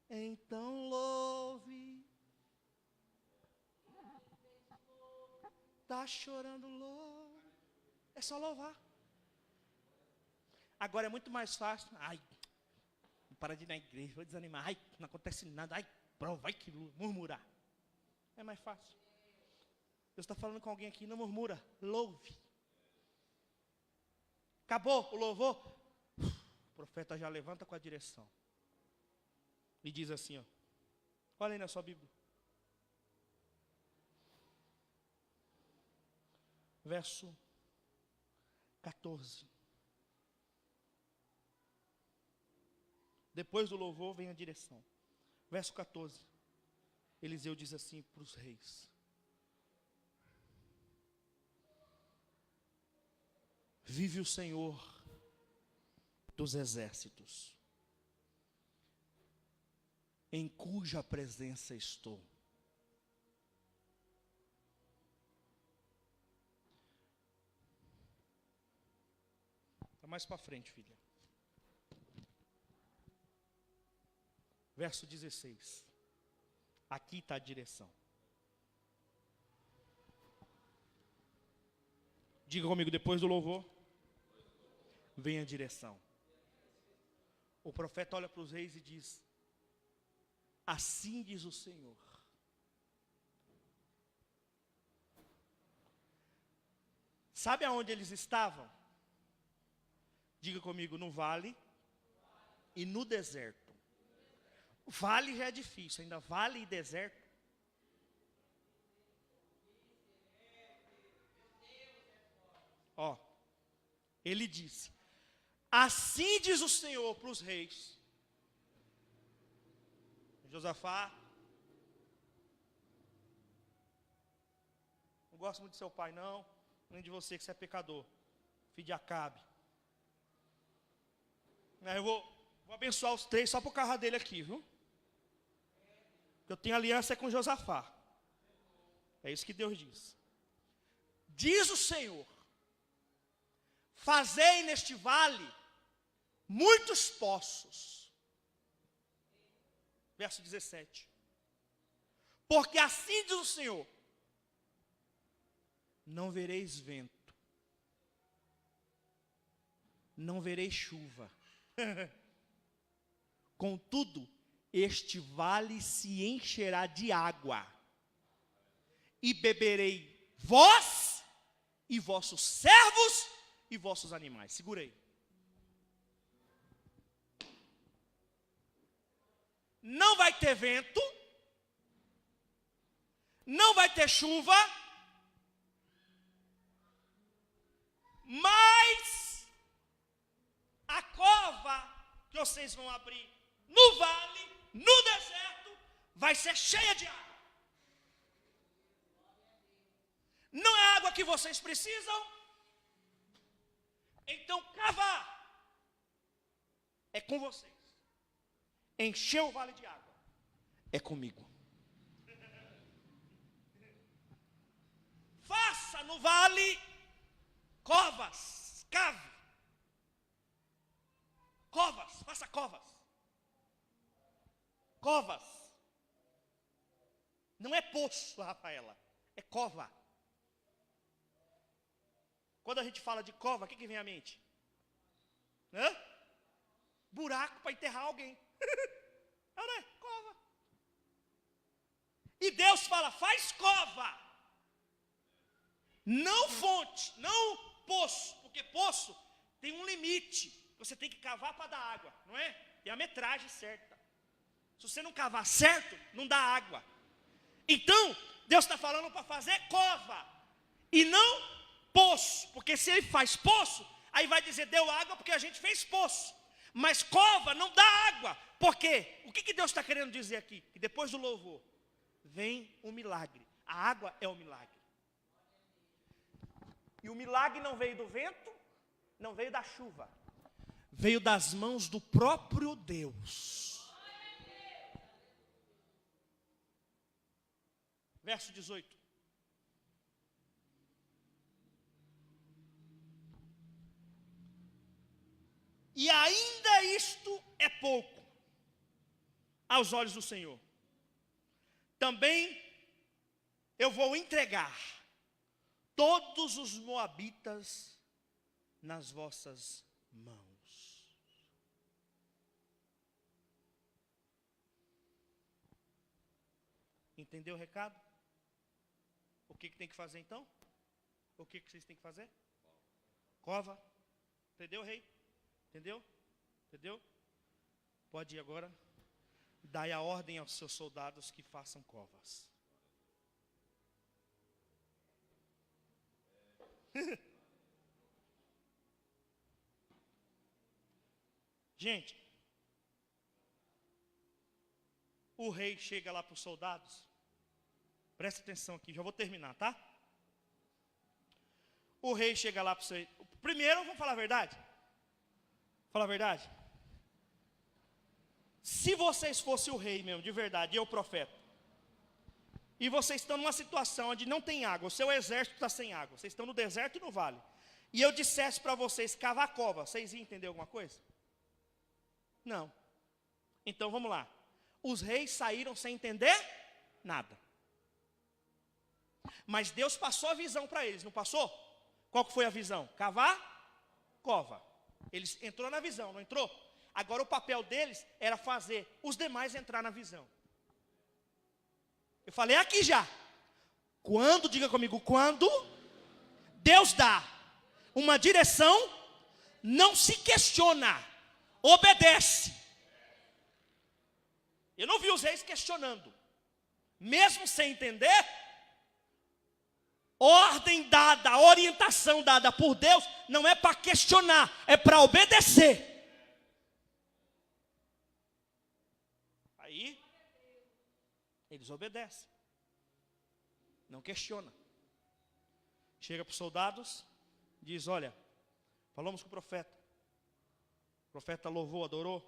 Então louve. Tá chorando, louve. É só louvar. Agora é muito mais fácil. Ai, vou parar de ir na igreja, vou desanimar. Ai, não acontece nada. Ai, prova, vai que murmurar. É mais fácil. Deus está falando com alguém aqui, não murmura, louve. Acabou o louvor. O profeta já levanta com a direção. E diz assim, ó. Olha aí na sua Bíblia. Verso 14. Depois do louvor vem a direção. Verso 14. Eliseu diz assim para os reis. Vive o Senhor dos exércitos, em cuja presença estou. Está mais para frente, filha. Verso 16. Aqui está a direção. Diga comigo, depois do louvor, vem a direção. O profeta olha para os reis e diz, assim diz o Senhor. Sabe aonde eles estavam? Diga comigo, no vale e no deserto. Vale já é difícil, ainda vale e deserto. Ó, ele disse, assim diz o Senhor para os reis. Josafá, não gosto muito de seu pai não, nem de você que você é pecador, filho de Acabe. Eu vou abençoar os três só por causa dele aqui, viu? Eu tenho aliança com Josafá. É isso que Deus diz. Diz o Senhor, fazei neste vale muitos poços. Verso 17. Porque assim diz o Senhor, não vereis vento, não vereis chuva. Contudo, este vale se encherá de água, e beberei vós, e vossos servos, e vossos animais. Segurei. Não vai ter vento, não vai ter chuva, mas a cova que vocês vão abrir no vale, no deserto, vai ser cheia de água. Não é água que vocês precisam, então cavar é com vocês. Encher o vale de água é comigo. Faça no vale covas, cave. Covas, faça covas. Covas. Não é poço, Rafaela, é cova. Quando a gente fala de cova, o que vem à mente? Hã? Buraco para enterrar alguém. Não é? Cova. E Deus fala, faz cova. Não fonte, não poço. Porque poço tem um limite. Você tem que cavar para dar água, não é? Tem a metragem certa. Se você não cavar certo, não dá água. Então, Deus está falando para fazer cova. E não poço. Porque se ele faz poço, aí vai dizer, deu água porque a gente fez poço. Mas cova não dá água. Por quê? O que Deus está querendo dizer aqui? Que depois do louvor, vem um milagre. A água é o milagre. E o milagre não veio do vento, não veio da chuva. Veio das mãos do próprio Deus. Verso 18. E ainda isto é pouco aos olhos do Senhor. Também eu vou entregar todos os moabitas nas vossas mãos. Entendeu o recado? O que tem que fazer então? O que vocês têm que fazer? Cova. Entendeu, rei? Entendeu? Entendeu? Pode ir agora. Dai a ordem aos seus soldados que façam covas. Gente, o rei chega lá para os soldados. Presta atenção aqui, já vou terminar, tá? O rei chega lá para os soldados. Primeiro, vamos falar a verdade. Falar a verdade. Se vocês fossem o rei mesmo, de verdade, e eu o profeta, e vocês estão numa situação onde não tem água, o seu exército está sem água, vocês estão no deserto e no vale, e eu dissesse para vocês cavar cova, vocês iam entender alguma coisa? Não. Então vamos lá. Os reis saíram sem entender nada. Mas Deus passou a visão para eles, não passou? Qual que foi a visão? Cavar cova. Eles entrou na visão, não entrou? Agora o papel deles era fazer os demais entrar na visão. Eu falei aqui já. Quando, diga comigo, quando Deus dá uma direção, não se questiona, obedece. Eu não vi os reis questionando. Mesmo sem entender, ordem dada, orientação dada por Deus, não é para questionar, é para obedecer. Aí, eles obedecem. Não questiona. Chega para os soldados, diz, olha, falamos com o profeta. O profeta louvou, adorou.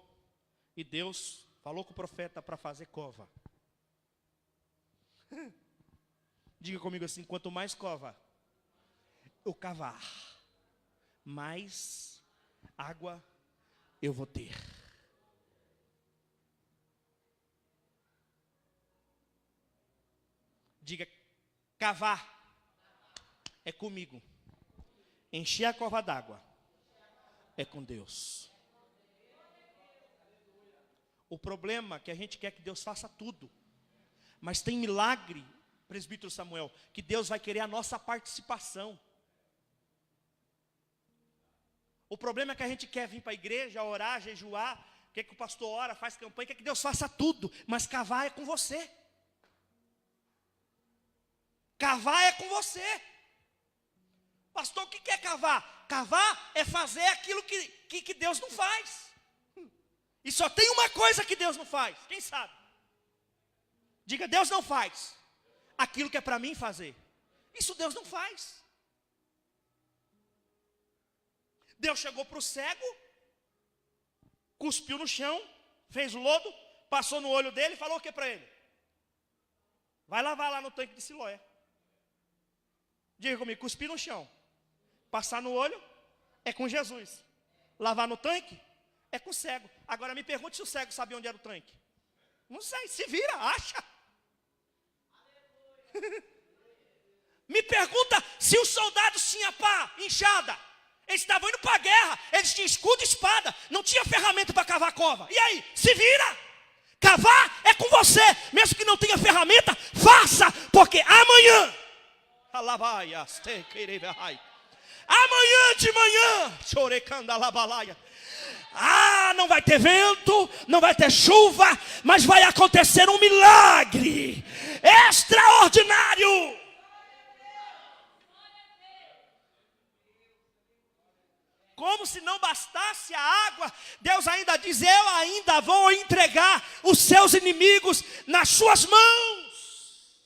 E Deus falou com o profeta para fazer cova. Diga comigo assim, quanto mais cova eu cavar, mais água eu vou ter. Diga, cavar é comigo. Encher a cova d'água é com Deus. O problema é que a gente quer que Deus faça tudo. Mas tem milagre, presbítero Samuel, que Deus vai querer a nossa participação. O problema é que a gente quer vir para a igreja, orar, jejuar, quer que o pastor ora, faz campanha, quer que Deus faça tudo. Mas cavar é com você. Cavar é com você. Pastor, o que é cavar? Cavar é fazer aquilo que Deus não faz. E só tem uma coisa que Deus não faz. Quem sabe? Diga, Deus não faz aquilo que é para mim fazer. Isso Deus não faz. Deus chegou para o cego, cuspiu no chão, fez o lodo, passou no olho dele e falou o que para ele? Vai lavar lá no tanque de Siloé. Diga comigo, cuspir no chão, passar no olho, é com Jesus. Lavar no tanque, é com o cego. Agora me pergunte se o cego sabia onde era o tanque. Não sei, se vira, acha. Me pergunta se os soldados tinham pá, enxada. Eles estavam indo para a guerra, eles tinham escudo e espada, não tinha ferramenta para cavar a cova. E aí, se vira. Cavar é com você, mesmo que não tenha ferramenta, faça, porque amanhã, amanhã de manhã, não vai ter vento, não vai ter chuva, mas vai acontecer um milagre extraordinário. Como se não bastasse a água, Deus ainda diz: eu ainda vou entregar os seus inimigos nas suas mãos.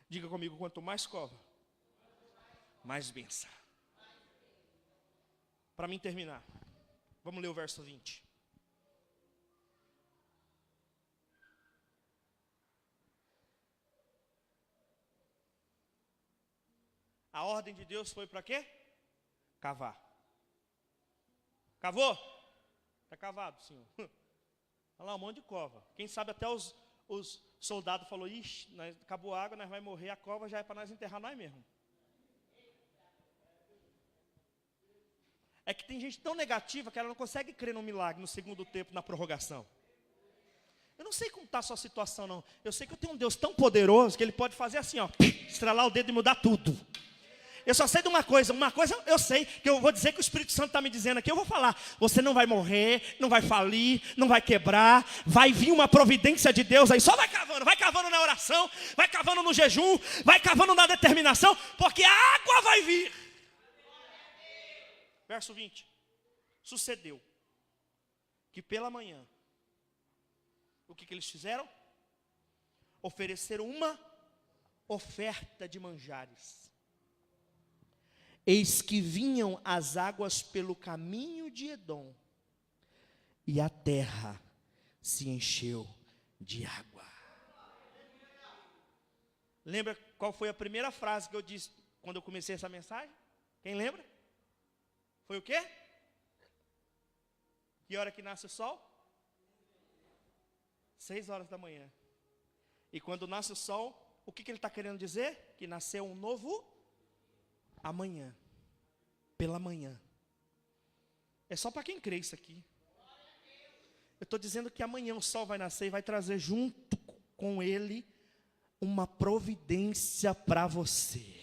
Diga comigo, quanto mais cova, mais bênção. Para mim terminar, vamos ler o verso 20. A ordem de Deus foi para quê? Cavar. Cavou? Está cavado, senhor. Olha lá, um monte de cova. Quem sabe até os soldados falaram: ixi, acabou a água, nós vamos morrer, a cova já é para nós enterrar nós mesmos. É que tem gente tão negativa que ela não consegue crer no milagre no segundo tempo, na prorrogação. Eu não sei como está a sua situação, não. Eu sei que eu tenho um Deus tão poderoso que Ele pode fazer assim, ó, estralar o dedo e mudar tudo. Eu só sei de uma coisa eu sei, que eu vou dizer que o Espírito Santo está me dizendo aqui, eu vou falar: você não vai morrer, não vai falir, não vai quebrar, vai vir uma providência de Deus aí, só vai cavando na oração, vai cavando no jejum, vai cavando na determinação, porque a água vai vir. Verso 20, sucedeu que pela manhã, o que eles fizeram? Ofereceram uma oferta de manjares. Eis que vinham as águas pelo caminho de Edom, e a terra se encheu de água. Lembra qual foi a primeira frase que eu disse quando eu comecei essa mensagem? Quem lembra? Foi o quê? Que hora que nasce o sol? 6 horas da manhã. E quando nasce o sol, o que ele está querendo dizer? Que nasceu um novo amanhã, pela manhã. É só para quem crê isso aqui. Eu estou dizendo que amanhã o sol vai nascer e vai trazer junto com ele uma providência para você.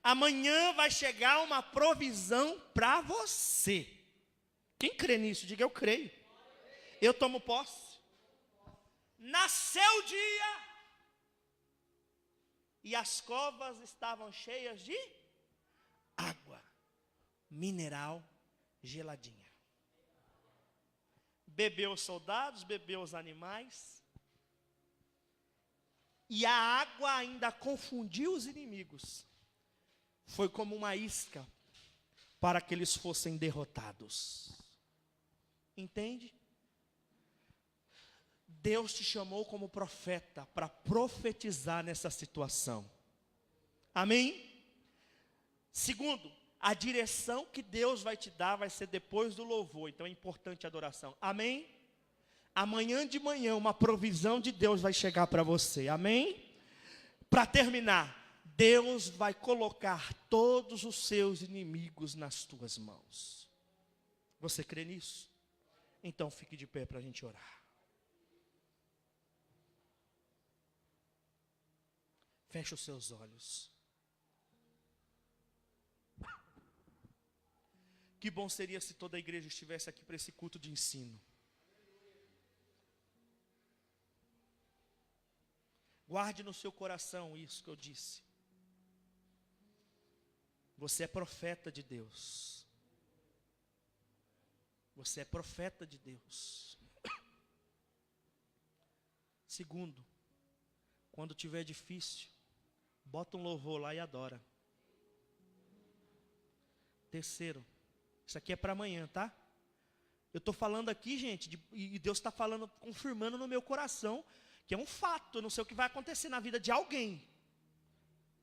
Amanhã vai chegar uma provisão para você. Quem crê nisso? Diga: eu creio. Eu tomo posse. Nasceu o dia. E as covas estavam cheias de água mineral geladinha. Bebeu os soldados, bebeu os animais. E a água ainda confundiu os inimigos. Foi como uma isca para que eles fossem derrotados. Entende? Deus te chamou como profeta para profetizar nessa situação. Amém? Segundo, a direção que Deus vai te dar vai ser depois do louvor. Então é importante a adoração. Amém? Amanhã de manhã uma provisão de Deus vai chegar para você. Amém? Para terminar, Deus vai colocar todos os seus inimigos nas tuas mãos. Você crê nisso? Então fique de pé para a gente orar. Feche os seus olhos. Que bom seria se toda a igreja estivesse aqui para esse culto de ensino. Guarde no seu coração isso que eu disse. Você é profeta de Deus. Você é profeta de Deus. Segundo, quando tiver difícil, bota um louvor lá e adora. Terceiro, isso aqui é para amanhã, tá? Eu estou falando aqui, gente, e Deus está falando, confirmando no meu coração, que é um fato. Eu não sei o que vai acontecer na vida de alguém.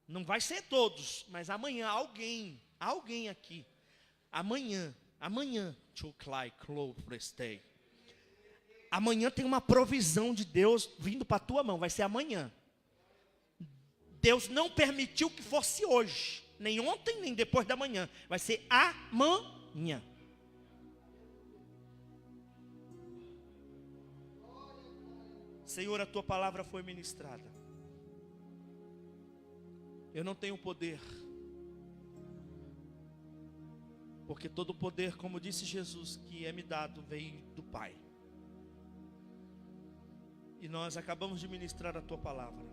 Não vai ser todos, mas amanhã alguém amanhã, Amanhã tem uma provisão de Deus vindo para a tua mão, vai ser amanhã. Deus não permitiu que fosse hoje, nem ontem, nem depois da manhã. Vai ser amanhã. Senhor, a tua palavra foi ministrada. Eu não tenho poder, porque todo o poder, como disse Jesus, que é me dado, veio do Pai. E nós acabamos de ministrar a tua palavra.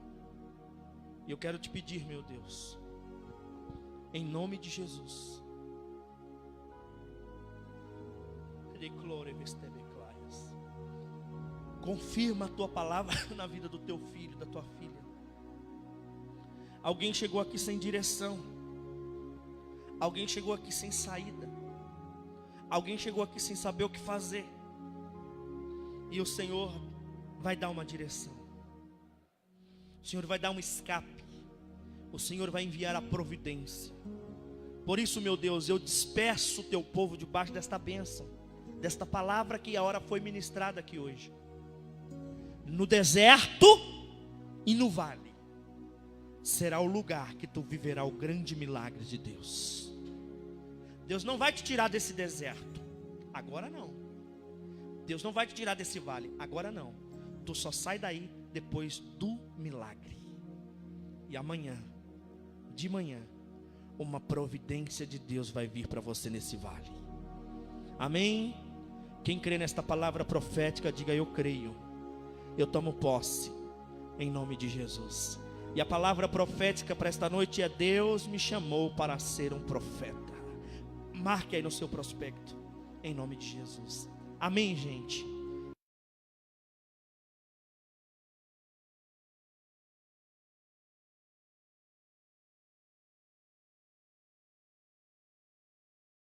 E eu quero te pedir, meu Deus, em nome de Jesus, confirma a tua palavra na vida do teu filho, da tua filha. Alguém chegou aqui sem direção. Alguém chegou aqui sem saída. Alguém chegou aqui sem saber o que fazer. E o Senhor vai dar uma direção. O Senhor vai dar um escape. O Senhor vai enviar a providência. Por isso, meu Deus, eu despeço o teu povo debaixo desta bênção, desta palavra que a hora foi ministrada aqui hoje. No deserto e no vale será o lugar que tu viverá o grande milagre de Deus. Deus não vai te tirar desse deserto, agora não. Deus não vai te tirar desse vale, agora não. Tu só sai daí depois do milagre. E amanhã, de manhã, uma providência de Deus vai vir para você nesse vale. Amém? Quem crê nesta palavra profética, diga: eu creio. Eu tomo posse, em nome de Jesus. E a palavra profética para esta noite é: Deus me chamou para ser um profeta. Marque aí no seu prospecto, em nome de Jesus. Amém, gente?